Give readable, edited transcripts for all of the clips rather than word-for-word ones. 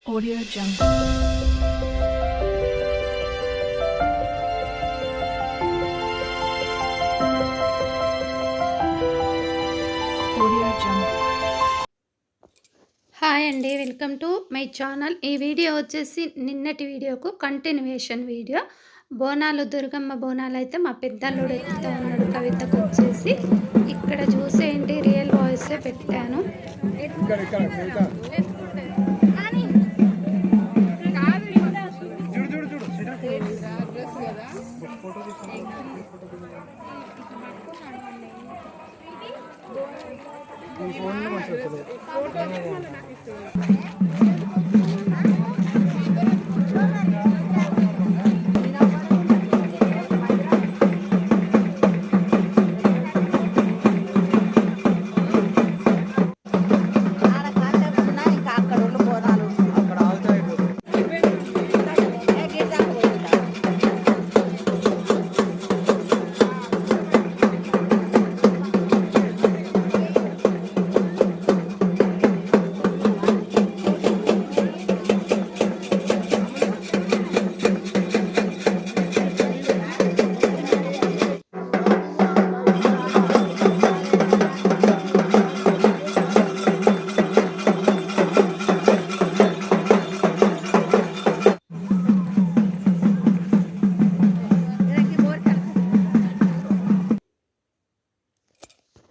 Audio Jungle. Audio Jungle. Hi అండి, welcome to my channel. ఈ video వచ్చేసి నిన్నటి వీడియోకు కంటిన్యూయేషన్ వీడియో. బోనాలు, దుర్గమ్మ బోనాలు అయితే మా పెద్దల్లుడు ఎత్తుతూ ఉన్నాడు. కవితకు వచ్చేసి ఇక్కడ చూసేయండి, రియల్ వాయిసే పెట్టాను.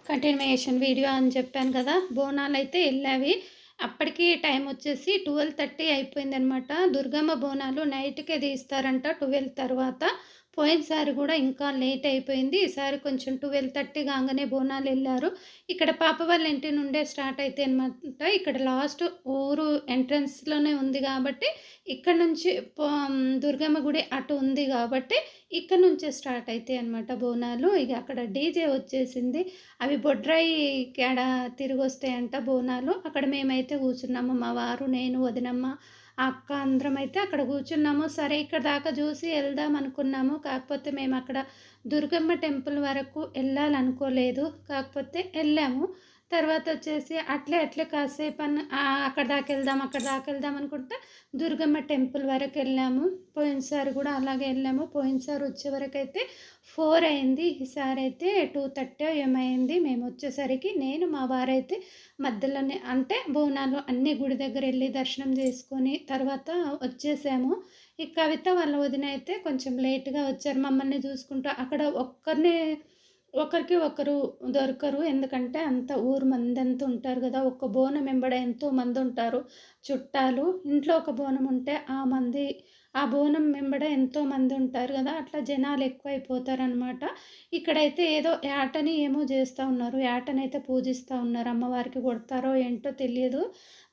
కంటిన్యూయేషన్ వీడియో అని చెప్పాను కదా. బోనాలు అయితే వెళ్ళావి. అప్పటికి టైం వచ్చేసి 12:30 అయిపోయిందనమాట. దుర్గమ్మ బోనాలు నైట్కే తీస్తారంట 12 తర్వాత. పోయినసారి కూడా ఇంకా లేట్ అయిపోయింది. ఈసారి కొంచెం 12:30 కాగానే బోనాలు వెళ్ళారు. ఇక్కడ పాప వాళ్ళ ఇంటి నుండే స్టార్ట్ అయితే అనమాట. ఇక్కడ లాస్ట్ ఊరు ఎంట్రన్స్లోనే ఉంది కాబట్టి ఇక్కడ నుంచి దుర్గమ్మ గుడి అటు ఉంది కాబట్టి ఇక్కడ నుంచే స్టార్ట్ అవుతాయి అనమాట బోనాలు. ఇక అక్కడ డీజే వచ్చేసింది. అవి బొడ్రాయి కాడ తిరిగి వస్తాయంట బోనాలు. అక్కడ మేమైతే కూర్చున్నాము, మా వారు, నేను, వదినమ్మ, అక్క అందరం అయితే అక్కడ కూర్చున్నాము. సరే ఇక్కడ దాకా చూసి వెళ్దాం అనుకున్నాము. కాకపోతే మేము అక్కడ దుర్గమ్మ టెంపుల్ వరకు వెళ్ళాలనుకోలేదు, కాకపోతే వెళ్ళాము. తర్వాత వచ్చేసి అట్లే కాసేపు అక్కడ దాకా వెళ్దాం అనుకుంటే దుర్గమ్మ టెంపుల్ వరకు వెళ్ళాము. పోయినసారి కూడా అలాగే వెళ్ళాము. పోయినసారి వచ్చే వరకు అయితే 4 అయింది. ఈసారి అయితే 2:30 ఏమైంది. మేము వచ్చేసరికి నేను మా వారైతే మధ్యలోనే అంటే బోనాలు అన్ని గుడి దగ్గర వెళ్ళి దర్శనం చేసుకొని తర్వాత వచ్చేసాము. ఈ కవిత వాళ్ళ వదిన అయితే కొంచెం లేట్గా వచ్చారు. మమ్మల్ని చూసుకుంటూ అక్కడ ఒకరికి ఒకరు దొరకరు. ఎందుకంటే అంత ఊరు మంది అంతా ఉంటారు కదా. ఒక్క బోనం వెంబడ ఎంతో మంది ఉంటారు చుట్టాలు. ఇంట్లో ఒక బోనం ఉంటే ఆ బోనం వెంబడ ఎంతో మంది ఉంటారు కదా. అట్లా జనాలు ఎక్కువైపోతారనమాట. ఇక్కడైతే ఏదో యాటని ఏమో చేస్తూ ఉన్నారు. యాటనైతే పూజిస్తూ ఉన్నారు. అమ్మవారికి కొడతారో ఏంటో తెలియదు.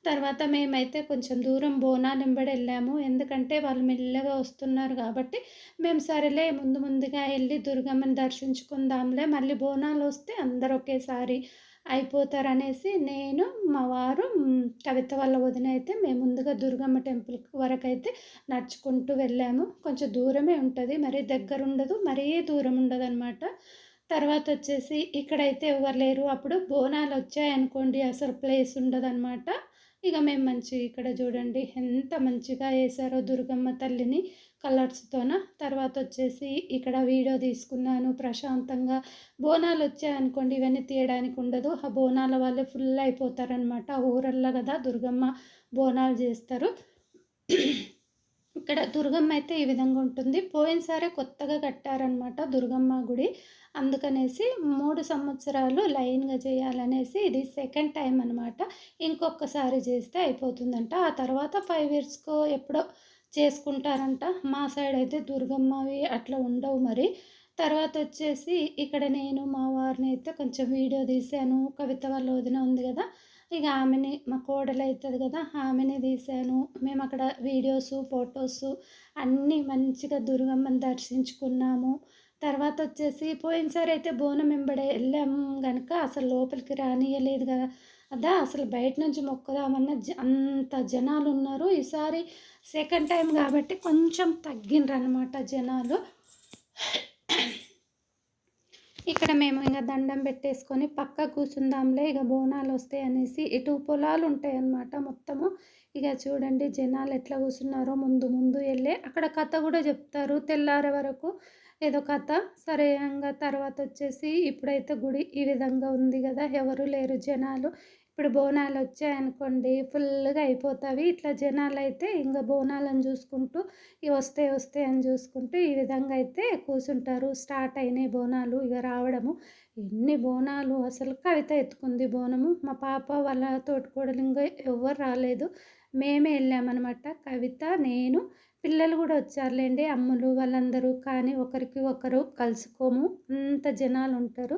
తర్వాత మేమైతే కొంచెం దూరం బోనాలు వెంబడి వెళ్ళాము. ఎందుకంటే వాళ్ళు మెల్లగా వస్తున్నారు కాబట్టి మేము సరేలే ముందుగా వెళ్ళి దుర్గమ్మని దర్శించుకుందాంలే, మళ్ళీ బోనాలు వస్తే అందరు ఒకేసారి అయిపోతారనేసి నేను, మా వారు, కవిత వాళ్ళ వదిన అయితే మేము ముందుగా దుర్గమ్మ టెంపుల్ వరకు అయితే నడుచుకుంటూ వెళ్ళాము. కొంచెం దూరమే ఉంటుంది, మరీ దగ్గర ఉండదు, మరీ దూరం ఉండదు అనమాట. తర్వాత వచ్చేసి ఇక్కడైతే ఎవరు లేరు. అప్పుడు బోనాలు వచ్చాయనుకోండి అసలు ప్లేస్ ఉండదు అనమాట. ఇక మేము ఇక్కడ చూడండి ఎంత మంచిగా వేసారో దుర్గమ్మ తల్లిని కలర్స్తోన. తర్వాత వచ్చేసి ఇక్కడ వీడియో తీసుకున్నాను ప్రశాంతంగా. బోనాలు వచ్చాయనుకోండి ఇవన్నీ తీయడానికి ఉండదు. ఆ బోనాల వాళ్ళే ఫుల్ అయిపోతారనమాట. ఊరల్లో కదా దుర్గమ్మ బోనాలు చేస్తారు. ఇక్కడ దుర్గమ్మ అయితే ఈ విధంగా ఉంటుంది. పోయినసారి కొత్తగా కట్టారనమాట దుర్గమ్మ గుడి. అందుకనేసి 3 సంవత్సరాలు లైన్గా చేయాలనేసి ఇది సెకండ్ టైం అనమాట. ఇంకొకసారి చేస్తే అయిపోతుందంట. ఆ తర్వాత 5 ఇయర్స్కో ఎప్పుడో చేసుకుంటారంట. మా సైడ్ అయితే దుర్గమ్మవి అట్లా ఉండవు మరి. తర్వాత వచ్చేసి ఇక్కడ నేను మా వారిని అయితే కొంచెం వీడియో తీశాను. కవిత వాళ్ళ వదిన ఉంది కదా, ఇక ఆమెని, మా కోడలు అవుతుంది కదా, ఆమెని తీశాను. మేము అక్కడ వీడియోసు ఫొటోసు అన్నీ మంచిగా దుర్గమ్మని దర్శించుకున్నాము. తర్వాత వచ్చేసి పోయినసారి అయితే బోనం వెంబడే వెళ్ళాము కనుక అసలు లోపలికి రానియలేదు కదా. అసలు బయట నుంచి మొక్కుదామన్న అంత జనాలు ఉన్నారు. ఈసారి సెకండ్ టైం కాబట్టి కొంచెం తగ్గిండ్రనమాట జనాలు. ఇక్కడ మేము ఇంకా దండం పెట్టేసుకొని పక్క కూర్చుందాంలే, ఇక బోనాలు వస్తాయి అనేసి. ఇటు పొలాలు ఉంటాయి అన్నమాట మొత్తము. ఇక చూడండి జనాలు ఎట్లా కూర్చున్నారో ముందు ముందు వెళ్ళి అక్కడ కథ కూడా చెప్తారు తెల్లారే వరకు ఏదో కథ. సరే ఇంక తర్వాత వచ్చేసి ఇప్పుడైతే గుడి ఈ విధంగా ఉంది కదా, ఎవరు లేరు జనాలు. ఇప్పుడు బోనాలు వచ్చాయనుకోండి ఫుల్గా అయిపోతాయి. ఇట్లా జనాలు అయితే ఇంకా బోనాలను చూసుకుంటూ ఇవి వస్తే అని చూసుకుంటూ ఈ విధంగా అయితే కూర్చుంటారు. స్టార్ట్ అయినాయి బోనాలు ఇక రావడము. ఎన్ని బోనాలు అసలు! కవిత ఎత్తుకుంది బోనము. మా పాప వాళ్ళ తోటికోడలు ఇంకా ఎవ్వరు రాలేదు, మేమే వెళ్ళామన్నమాట. కవిత, నేను, పిల్లలు కూడా వచ్చారులేండి, అమ్ములు వాళ్ళందరూ. కానీ ఒకరికి ఒకరు కలుసుకోము, అంత జనాలు ఉంటారు.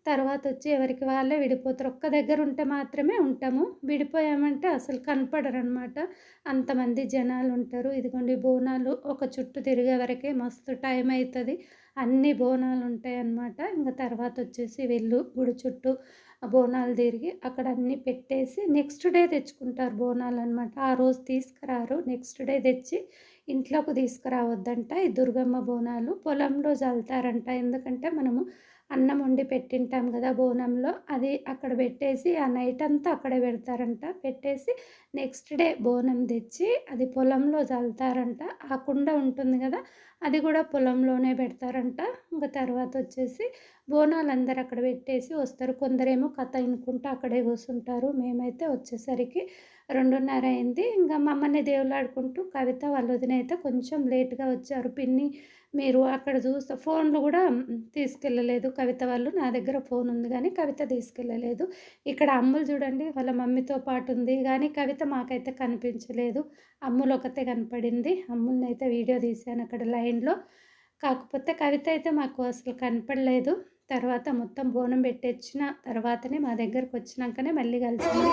తర్వాత వచ్చి ఎవరికి వాళ్ళే విడిపోతారు. ఒక్క దగ్గర ఉంటే మాత్రమే ఉంటాము, విడిపోయామంటే అసలు కనపడరు అనమాట, అంతమంది జనాలు ఉంటారు. ఇదిగోండి బోనాలు ఒక చుట్టూ తిరిగే వరకే మస్తు టైం అవుతుంది. అన్ని బోనాలు ఉంటాయి అన్నమాట. ఇంకా తర్వాత వచ్చేసి వెళ్ళు గుడి చుట్టూ బోనాలు తిరిగి అక్కడ అన్నీ పెట్టేసి నెక్స్ట్ డే తెచ్చుకుంటారు బోనాలు అనమాట. ఆ రోజు తీసుకురారు, నెక్స్ట్ డే తెచ్చి ఇంట్లోకి తీసుకురావద్దంట. ఈ దుర్గమ్మ బోనాలు పొలంలో చల్లుతారంట. ఎందుకంటే మనము అన్నం వండి పెట్టింటాం కదా బోనంలో, అది అక్కడ పెట్టేసి ఆ నైట్ అంతా అక్కడే పెడతారంట. పెట్టేసి నెక్స్ట్ డే బోనం తెచ్చి అది పొలంలో చల్లుతారంట. ఆ కుండ ఉంటుంది కదా, అది కూడా పొలంలోనే పెడతారంట. ఇంకా తర్వాత వచ్చేసి బోనాలు అందరు అక్కడ పెట్టేసి వస్తారు. కొందరేమో కథ వినుకుంటూ అక్కడే కూర్చుంటారు. మేమైతే వచ్చేసరికి 2:30 అయింది. ఇంకా మమ్మల్ని దేవులాడుకుంటూ కవిత వాళ్ళ వదిన అయితే కొంచెం లేట్గా వచ్చారు. పిన్ని మీరు అక్కడ చూస్తే ఫోన్లు కూడా తీసుకెళ్ళలేదు కవిత వాళ్ళు. నా దగ్గర ఫోన్ ఉంది కానీ కవిత తీసుకెళ్ళలేదు. ఇక్కడ అమ్ములు చూడండి వాళ్ళ మమ్మీతో పాటు ఉంది కానీ కవిత మాకైతే కనిపించలేదు. అమ్ములు ఒకతే కనపడింది. అమ్ముల్ని అయితే వీడియో తీశాను అక్కడ లైన్లో. కాకపోతే కవిత అయితే మాకు అసలు కనపడలేదు. తర్వాత మొత్తం బోనం పెట్టించిన తర్వాతనే మా దగ్గరకు వచ్చినాకనే మళ్ళీ కలిసింది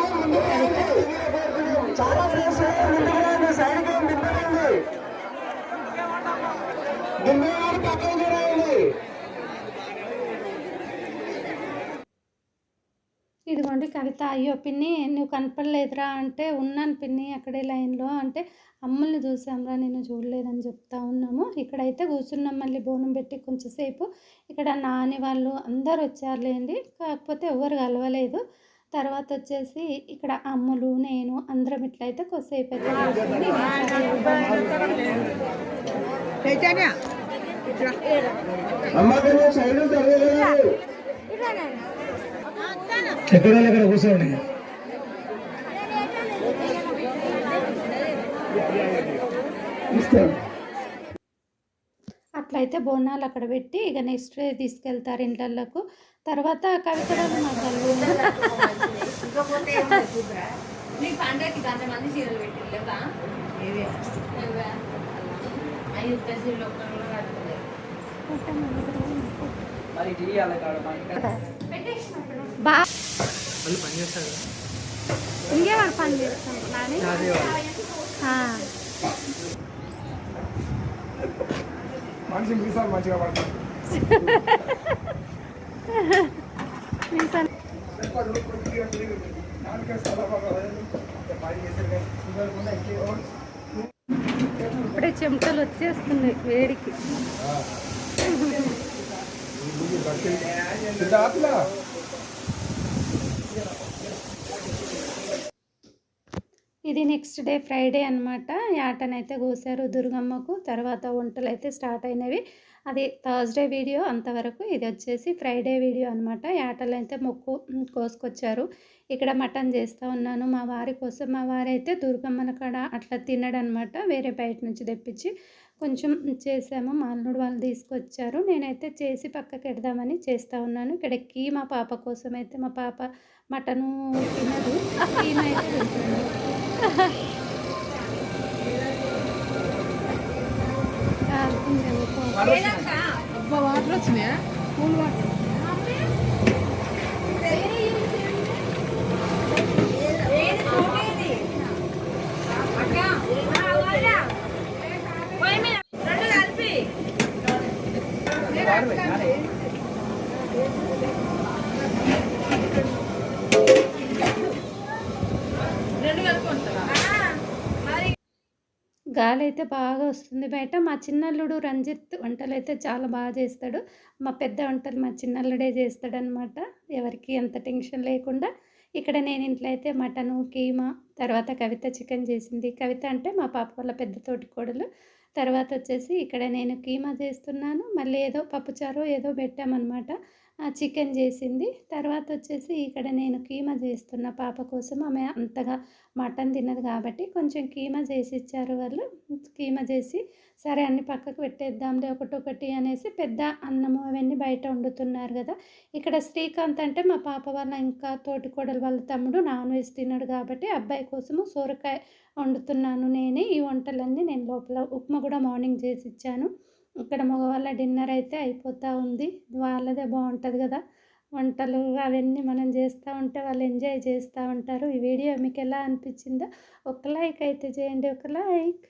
ఇదిగోండి కవిత. అయ్యో పిన్ని నువ్వు కనపడలేదురా అంటే, ఉన్నాను పిన్ని అక్కడే లైన్లో అంటే, అమ్ముల్ని చూసాంరా నేను చూడలేదని చెప్తా ఉన్నాము. ఇక్కడైతే కూర్చున్నాం మళ్ళీ బోనం పెట్టి కొంచెంసేపు. ఇక్కడ నాని వాళ్ళు అందరు వచ్చారులేండి, కాకపోతే ఎవరు కలవలేదు. తర్వాత వచ్చేసి ఇక్కడ అమ్ములు నేను అందరం ఇట్లయితే కొద్దిసేపు ఎక్కడ కూర్చోండి. అట్లయితే బోనాలు అక్కడ పెట్టి ఇక నెక్స్ట్ డే తీసుకెళ్తారు ఇంట్లకు. తర్వాత కవిత ఇంకేవాడు పని చేస్తాం మనిషి మీసాలు మంచిగా పడతాయి. ఇప్పుడే చెమటలు వచ్చేస్తున్నాయి వేడికి. ఇది నెక్స్ట్ డే ఫ్రైడే అనమాట. యాటనైతే కోసారు దుర్గమ్మకు. తర్వాత వంటలు అయితే స్టార్ట్ అయినవి. అది థర్స్డే వీడియో అంతవరకు. ఇది వచ్చేసి ఫ్రైడే వీడియో అనమాట. యాటలు అయితే మొక్కు కోసుకొచ్చారు. ఇక్కడ మటన్ చేస్తూ ఉన్నాను మా వారి కోసం. మా వారి అయితే దుర్గమ్మన కాడ అట్లా తినడనమాట, వేరే బయట నుంచి తెప్పించి కొంచెం చేసాము. మా అల్లుడు వాళ్ళు తీసుకొచ్చారు. నేనైతే చేసి పక్కకి పెడదామని చేస్తూ ఉన్నాను. ఇక్కడ కీమా పాప కోసం అయితే, మా పాప మటను తినదు, కీమా అయితే తింటుంది. వాటర్ వచ్చినాయా? Cool water. గాలి అయితే బాగా వస్తుంది బయట. మా చిన్నల్లుడు రంజిత్ వంటలు అయితే చాలా బాగా చేస్తాడు. మా పెద్ద వంటలు మా చిన్నల్లుడే చేస్తాడనమాట, ఎవరికి ఎంత టెన్షన్ లేకుండా. ఇక్కడ నేను ఇంట్లో అయితే మటను, కీమా, తర్వాత కవిత చికెన్ చేసింది. కవిత అంటే మా పాప వాళ్ళ పెద్ద తోటికోడలు. తర్వాత వచ్చేసి ఇక్కడ నేను కీమా చేస్తున్నాను. మళ్ళీ ఏదో పప్పుచారు ఏదో పెట్టామన్నమాట. చికెన్ చేసింది. తర్వాత వచ్చేసి ఇక్కడ నేను కీమా చేస్తున్నా పాప కోసం. ఆమె అంతగా మటన్ తినదు కాబట్టి కొంచెం కీమా చేసి ఇచ్చారు వాళ్ళు. కీమా చేసి సరే అన్ని పక్కకు పెట్టేద్దాంలే ఒకటొకటి అనేసి పెద్ద అన్నము అవన్నీ బయట వండుతున్నారు కదా. ఇక్కడ శ్రీకాంత్ అంటే మా పాప వాళ్ళ ఇంకా తోటికోడలు వాళ్ళ తమ్ముడు నాన్ వెజ్ తినడు కాబట్టి అబ్బాయి కోసము సొరకాయ వండుతున్నాను నేనే. ఈ వంటలన్నీ నేను లోపల ఉప్మా కూడా మార్నింగ్ చేసి ఇచ్చాను. ఇక్కడ మగవాళ్ళ డిన్నర్ అయితే అయిపోతూ ఉంది. వాళ్ళదే బాగుంటుంది కదా వంటలు అవన్నీ మనం చేస్తూ ఉంటే వాళ్ళు ఎంజాయ్ చేస్తూ ఉంటారు. ఈ వీడియో మీకు ఎలా అనిపించిందో ఒక లైక్ అయితే చేయండి, ఒక లైక్.